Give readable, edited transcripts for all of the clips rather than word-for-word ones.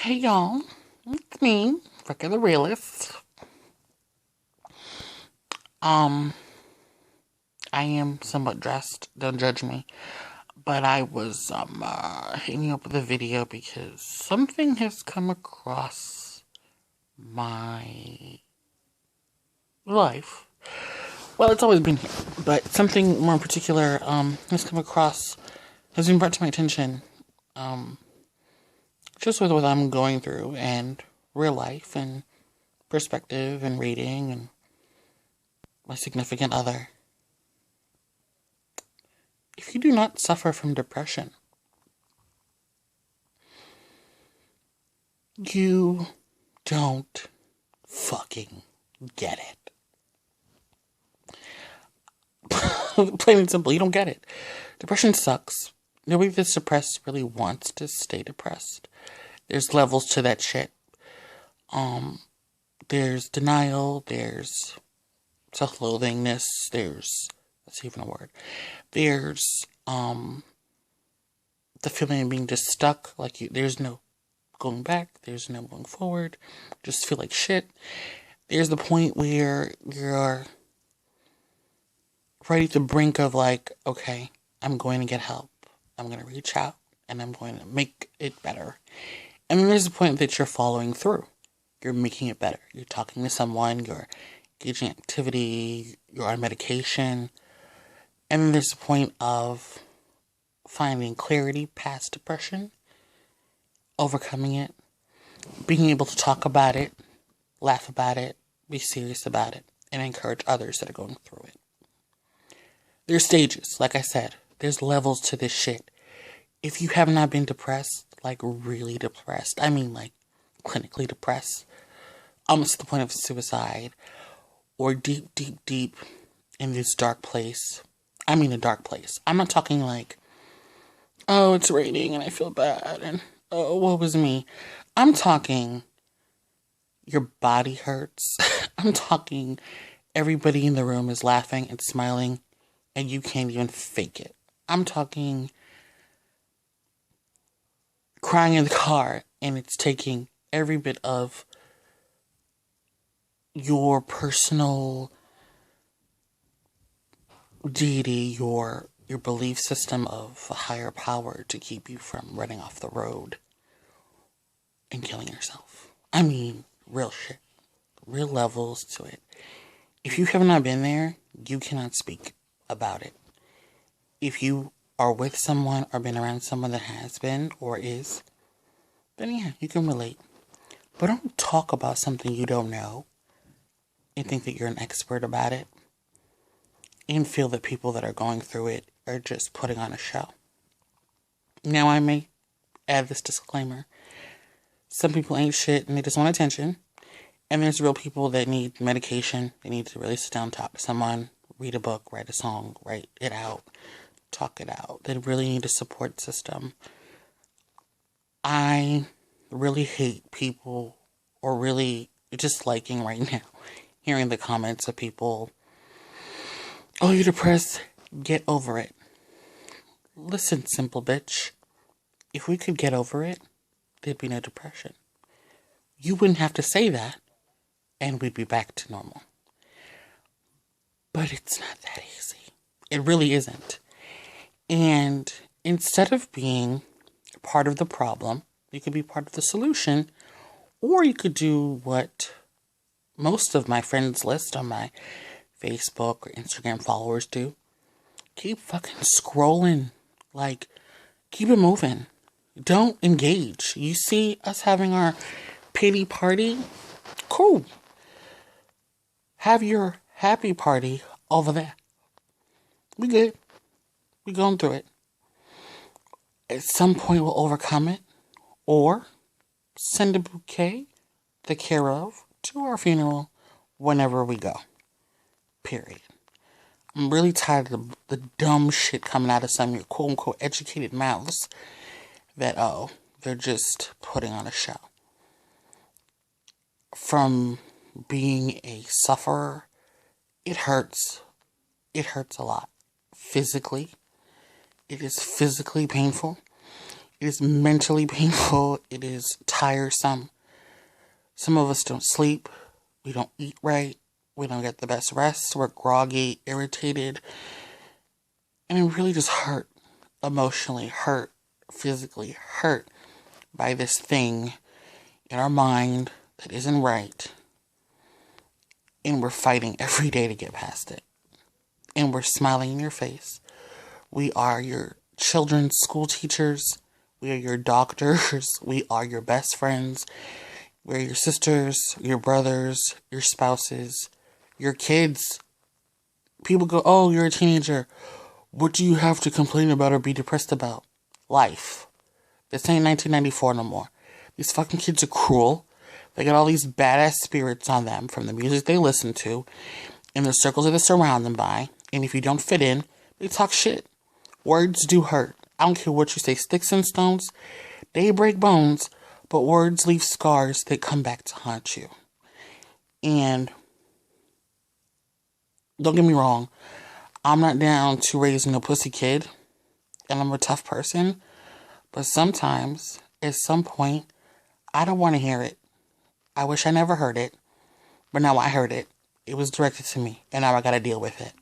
Hey y'all, it's me, RecaTheRealest. Um, I am somewhat dressed, don't judge me, but I was hitting up with a video because something has come across my life. Well, it's always been here, but something more in particular has been brought to my attention, just with what I'm going through and real life and perspective and reading and my significant other. If you do not suffer from depression, you don't fucking get it. Plain and simple, you don't get it. Depression sucks. Nobody that's depressed really wants to stay depressed. There's levels to that shit. There's denial, there's self-loathingness, that's even a word. There's, the feeling of being just stuck, there's no going back, there's no going forward, just feel like shit. There's the point where you're right at the brink of okay, I'm going to get help. I'm going to reach out and I'm going to make it better. And then there's the point that you're following through. You're making it better. You're talking to someone, you're engaging activity, you're on medication. And then there's the point of finding clarity past depression, overcoming it, being able to talk about it, laugh about it, be serious about it, and encourage others that are going through it. There's stages, like I said. There's levels to this shit. If you have not been depressed, really depressed, clinically depressed, almost to the point of suicide, or deep, deep, deep in this dark place. I mean a dark place. I'm not talking oh, it's raining and I feel bad and oh, woe is me. I'm talking your body hurts. I'm talking everybody in the room is laughing and smiling and you can't even fake it. I'm talking crying in the car and it's taking every bit of your personal deity, your belief system of a higher power to keep you from running off the road and killing yourself. I mean, real shit. Real levels to it. If you have not been there, you cannot speak about it. If you are with someone or been around someone that has been or is, then yeah, you can relate. But don't talk about something you don't know and think that you're an expert about it and feel that people that are going through it are just putting on a show. Now, I may add this disclaimer. Some people ain't shit and they just want attention. And there's real people that need medication. They need to really sit down, talk to someone, read a book, write a song, write it out, talk it out. They really need a support system. I really hate people, or really just liking right now, hearing the comments of people, oh, you're depressed, get over it. Listen, simple bitch. If we could get over it, there'd be no depression. You wouldn't have to say that, and we'd be back to normal. But it's not that easy. It really isn't. And instead of being part of the problem, you could be part of the solution, or you could do what most of my friends list on my Facebook or Instagram followers do. Keep fucking scrolling. Keep it moving. Don't engage. You see us having our pity party? Cool. Have your happy party over there. We good. We going through it. At some point we'll overcome it. Or send a bouquet, the care of, to our funeral whenever we go. Period. I'm really tired of the dumb shit coming out of some of your quote-unquote educated mouths that, they're just putting on a show. From being a sufferer, it hurts. It hurts a lot. Physically. It is physically painful. It is mentally painful. It is tiresome. Some of us don't sleep. We don't eat right. We don't get the best rest. We're groggy, irritated. And it really just hurt. Emotionally hurt. Physically hurt by this thing in our mind that isn't right. And we're fighting every day to get past it. And we're smiling in your face. We are your children's school teachers. We are your doctors. We are your best friends. We're your sisters, your brothers, your spouses, your kids. People go, oh, you're a teenager. What do you have to complain about or be depressed about? Life. This ain't 1994 no more. These fucking kids are cruel. They got all these badass spirits on them from the music they listen to and the circles that they surround them by. And if you don't fit in, they talk shit. Words do hurt. I don't care what you say. Sticks and stones, they break bones, but words leave scars that come back to haunt you. And don't get me wrong, I'm not down to raising a pussy kid, and I'm a tough person, but sometimes, at some point, I don't want to hear it. I wish I never heard it, but now I heard it. It was directed to me, and now I gotta deal with it.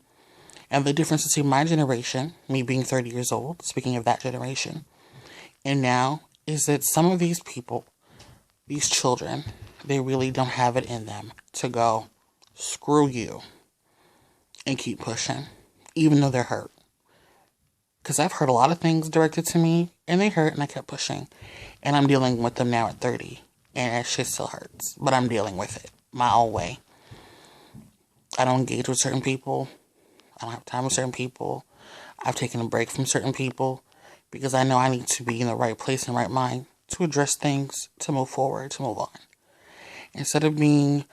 And the difference between my generation, me being 30 years old, speaking of that generation, and now, is that some of these people, these children, they really don't have it in them to go, screw you, and keep pushing, even though they're hurt. Because I've heard a lot of things directed to me, and they hurt, and I kept pushing. And I'm dealing with them now at 30, and that shit still hurts. But I'm dealing with it my own way. I don't engage with certain people. I don't have time with certain people. I've taken a break from certain people because I know I need to be in the right place and right mind to address things, to move forward, to move on. Instead of being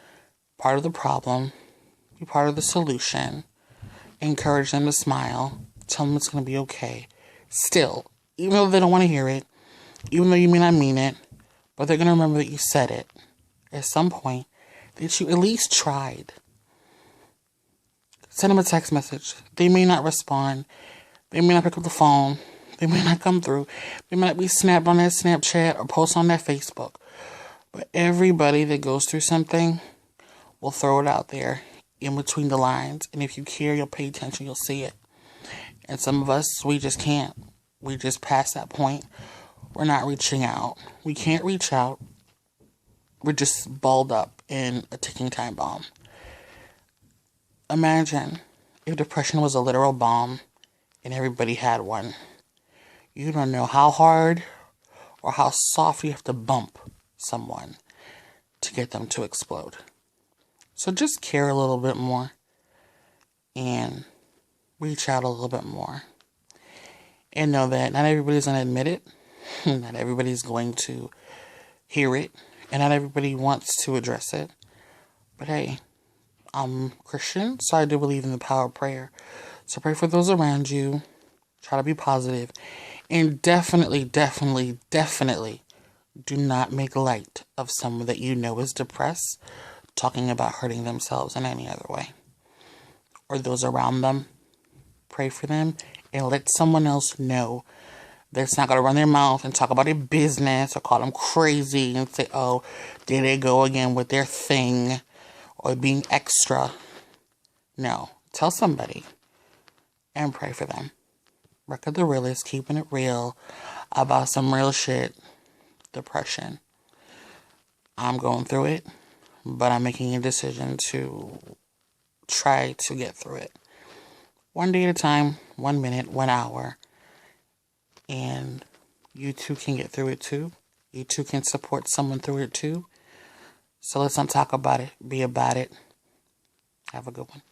part of the problem, be part of the solution, encourage them to smile, tell them it's going to be okay. Still, even though they don't want to hear it, even though you may not mean it, but they're going to remember that you said it at some point, that you at least tried. Send them a text message. They may not respond. They may not pick up the phone. They may not come through. They might be snapped on that Snapchat or post on that Facebook. But everybody that goes through something will throw it out there in between the lines. And if you care, you'll pay attention, you'll see it. And some of us, we just can't. We just past that point. We're not reaching out. We can't reach out. We're just balled up in a ticking time bomb. Imagine if depression was a literal bomb and everybody had one. You don't know how hard or how soft you have to bump someone to get them to explode. So just care a little bit more and reach out a little bit more. And know that not everybody's going to admit it. Not everybody's going to hear it. And not everybody wants to address it. But hey, I'm Christian, so I do believe in the power of prayer. So pray for those around you. Try to be positive. And definitely do not make light of someone that you know is depressed, talking about hurting themselves in any other way. Or those around them. Pray for them and let someone else know that's not going to run their mouth and talk about their business or call them crazy and say, oh, there they go again with their thing or being extra. No, tell somebody and pray for them. RecaTheRealest, keeping it real about some real shit. Depression. I'm going through it, but I'm making a decision to try to get through it. One day at a time, 1 minute, 1 hour. And you too can get through it too. You too can support someone through it too. So let's not talk about it. Be about it. Have a good one.